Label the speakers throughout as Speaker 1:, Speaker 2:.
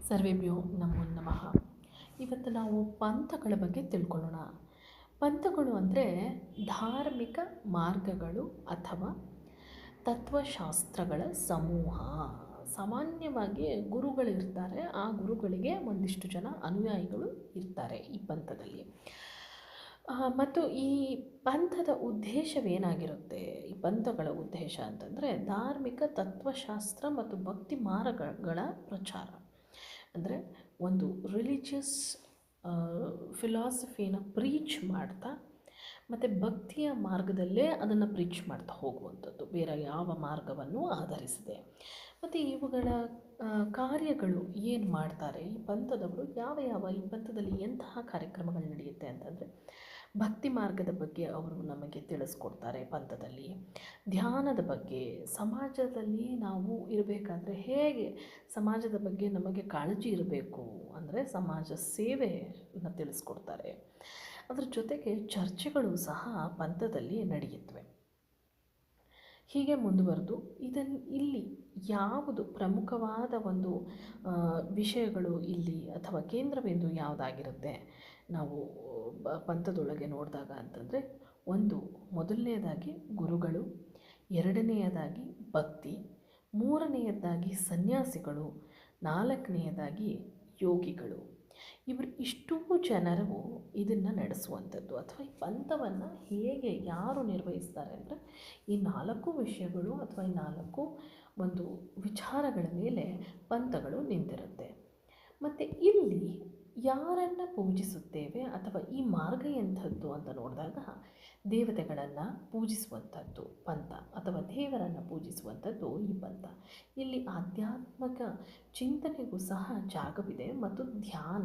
Speaker 1: ಸರ್ವೇಭ್ಯೋ ನಮೋ ನಮಃ. ಇವತ್ತು ನಾವು ಪಂಥಗಳ ಬಗ್ಗೆ ತಿಳ್ಕೊಳ್ಳೋಣ. ಪಂಥಗಳು ಅಂದರೆ ಧಾರ್ಮಿಕ ಮಾರ್ಗಗಳು ಅಥವಾ ತತ್ವಶಾಸ್ತ್ರಗಳ ಸಮೂಹ. ಸಾಮಾನ್ಯವಾಗಿ ಗುರುಗಳಿರ್ತಾರೆ, ಆ ಗುರುಗಳಿಗೆ ಒಂದಿಷ್ಟು ಜನ ಅನುಯಾಯಿಗಳು ಇರ್ತಾರೆ ಈ ಪಂಥದಲ್ಲಿ. ಮತ್ತು ಈ ಪಂಥದ ಉದ್ದೇಶವೇನಾಗಿರುತ್ತೆ? ಈ ಪಂಥಗಳ ಉದ್ದೇಶ ಅಂತಂದರೆ ಧಾರ್ಮಿಕ ತತ್ವಶಾಸ್ತ್ರ ಮತ್ತು ಭಕ್ತಿ ಮಾರ್ಗಗಳ ಪ್ರಚಾರ. ಅಂದರೆ ಒಂದು ರಿಲಿಜಿಯಸ್ ಫಿಲಾಸಫಿನ ಪ್ರೀಚ್ ಮಾಡ್ತಾ ಮತ್ತು ಭಕ್ತಿಯ ಮಾರ್ಗದಲ್ಲೇ ಅದನ್ನು ಪ್ರೀಚ್ ಮಾಡ್ತಾ ಹೋಗುವಂಥದ್ದು, ಬೇರೆ ಯಾವ ಮಾರ್ಗವನ್ನು ಆಧರಿಸಿದೆ. ಮತ್ತು ಇವುಗಳ ಕಾರ್ಯಗಳು ಏನು ಮಾಡ್ತಾರೆ ಈ ಪಂಥದವರು, ಯಾವ ಈ ಪಂಥದಲ್ಲಿ ಎಂತಹ ಕಾರ್ಯಕ್ರಮಗಳು ನಡೆಯುತ್ತೆ ಅಂತಂದರೆ, ಭಕ್ತಿ ಮಾರ್ಗದ ಬಗ್ಗೆ ಅವರು ನಮಗೆ ತಿಳಿಸ್ಕೊಡ್ತಾರೆ. ಪಂಥದಲ್ಲಿ ಧ್ಯಾನದ ಬಗ್ಗೆ, ಸಮಾಜದಲ್ಲಿ ನಾವು ಇರಬೇಕಾದ್ರೆ ಹೇಗೆ ಸಮಾಜದ ಬಗ್ಗೆ ನಮಗೆ ಕಾಳಜಿ ಇರಬೇಕು ಅಂದರೆ ಸಮಾಜ ಸೇವೆಯನ್ನು ತಿಳಿಸ್ಕೊಡ್ತಾರೆ. ಅದರ ಜೊತೆಗೆ ಚರ್ಚೆಗಳು ಸಹ ಪಂಥದಲ್ಲಿ ನಡೆಯುತ್ತವೆ. ಹೀಗೆ ಮುಂದುವರೆದು ಇಲ್ಲಿ ಯಾವುದು ಪ್ರಮುಖವಾದ ಒಂದು ವಿಷಯಗಳು ಇಲ್ಲಿ ಅಥವಾ ಕೇಂದ್ರಬಿಂದು ಯಾವುದಾಗಿರುತ್ತೆ ನಾವು ಪಂಥದೊಳಗೆ ನೋಡಿದಾಗ ಅಂತಂದರೆ, ಮೊದಲನೆಯದಾಗಿ ಗುರುಗಳು, ಎರಡನೆಯದಾಗಿ ಭಕ್ತಿ, ಮೂರನೆಯದಾಗಿ ಸನ್ಯಾಸಿಗಳು, ನಾಲ್ಕನೆಯದಾಗಿ ಯೋಗಿಗಳು. ಇಷ್ಟೂ ಜನರು ಇದನ್ನು ನಡೆಸುವಂಥದ್ದು ಅಥವಾ ಈ ಪಂಥವನ್ನು ಹೇಗೆ ಯಾರು ನಿರ್ವಹಿಸ್ತಾರೆ ಅಂದರೆ, ಈ 4 ವಿಷಯಗಳು ಅಥವಾ ಈ 4 ಒಂದು ವಿಚಾರಗಳ ಮೇಲೆ ಪಂಥಗಳು ನಿಂತಿರುತ್ತೆ. ಮತ್ತು ಇಲ್ಲಿ ಯಾರನ್ನು ಪೂಜಿಸುತ್ತೇವೆ ಅಥವಾ ಈ ಮಾರ್ಗ ಎಂಥದ್ದು ಅಂತ ನೋಡಿದಾಗ, ದೇವತೆಗಳನ್ನು ಪೂಜಿಸುವಂಥದ್ದು ಪಂಥ ಅಥವಾ ದೇವರನ್ನು ಪೂಜಿಸುವಂಥದ್ದು ಈ ಪಂಥ. ಇಲ್ಲಿ ಆಧ್ಯಾತ್ಮಿಕ ಚಿಂತನೆಗೂ ಸಹ ಜಾಗವಿದೆ ಮತ್ತು ಧ್ಯಾನ,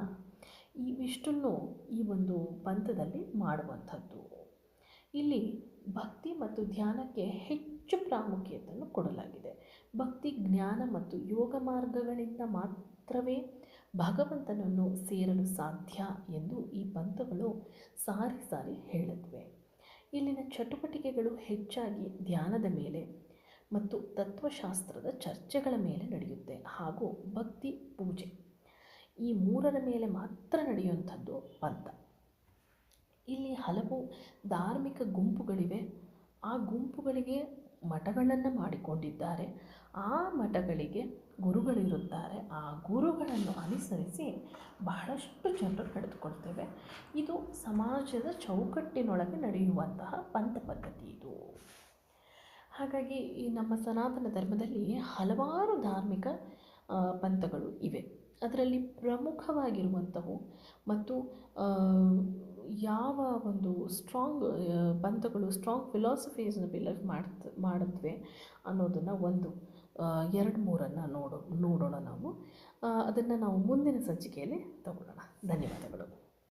Speaker 1: ಇವಿಷ್ಟನ್ನು ಈ ಒಂದು ಪಂಥದಲ್ಲಿ ಮಾಡುವಂಥದ್ದು. ಇಲ್ಲಿ ಭಕ್ತಿ ಮತ್ತು ಧ್ಯಾನಕ್ಕೆ ಹೆಚ್ಚು ಪ್ರಾಮುಖ್ಯತೆಯನ್ನು ಕೊಡಲಾಗಿದೆ. ಭಕ್ತಿ, ಜ್ಞಾನ ಮತ್ತು ಯೋಗ ಮಾರ್ಗಗಳಿಂದ ಮಾತ್ರವೇ ಭಗವಂತನನ್ನು ಸೇರಲು ಸಾಧ್ಯ ಎಂದು ಈ ಪಂಥಗಳು ಸಾರಿ ಹೇಳುತ್ತವೆ. ಇಲ್ಲಿನ ಚಟುವಟಿಕೆಗಳು ಹೆಚ್ಚಾಗಿ ಧ್ಯಾನದ ಮೇಲೆ ಮತ್ತು ತತ್ವಶಾಸ್ತ್ರದ ಚರ್ಚೆಗಳ ಮೇಲೆ ನಡೆಯುತ್ತೆ, ಹಾಗೂ ಭಕ್ತಿ, ಪೂಜೆ, ಈ 3ರ ಮೇಲೆ ಮಾತ್ರ ನಡೆಯುವಂಥದ್ದು ಪಂಥ. ಇಲ್ಲಿ ಹಲವು ಧಾರ್ಮಿಕ ಗುಂಪುಗಳಿವೆ. ಆ ಗುಂಪುಗಳಿಗೆ ಮಠಗಳನ್ನು ಮಾಡಿಕೊಂಡಿದ್ದಾರೆ. ಆ ಮಠಗಳಿಗೆ ಗುರುಗಳಿರುತ್ತಾರೆ. ಆ ಗುರುಗಳನ್ನು ಅನುಸರಿಸಿ ಬಹಳಷ್ಟು ಜನರು ನಡೆದುಕೊಳ್ತೇವೆ. ಇದು ಸಮಾಜದ ಚೌಕಟ್ಟಿನೊಳಗೆ ನಡೆಯುವಂತಹ ಪಂಥ ಪದ್ಧತಿ ಇದು. ಹಾಗಾಗಿ ಈ ನಮ್ಮ ಸನಾತನ ಧರ್ಮದಲ್ಲಿ ಹಲವಾರು ಧಾರ್ಮಿಕ ಪಂಥಗಳು ಇವೆ. ಅದರಲ್ಲಿ ಪ್ರಮುಖವಾಗಿರುವಂಥವು ಮತ್ತು ಯಾವ ಒಂದು ಪಂಥಗಳು ಸ್ಟ್ರಾಂಗ್ ಫಿಲಾಸಫೀಸ್ನ ಬಿಲೀವ್ ಮಾಡುತ್ತವೆ ಅನ್ನೋದನ್ನು 2-3 ನೋಡೋಣ ನಾವು. ಅದನ್ನು ನಾವು ಮುಂದಿನ ಸಂಚಿಕೆಯಲ್ಲಿ ತಗೊಳ್ಳೋಣ. ಧನ್ಯವಾದಗಳು.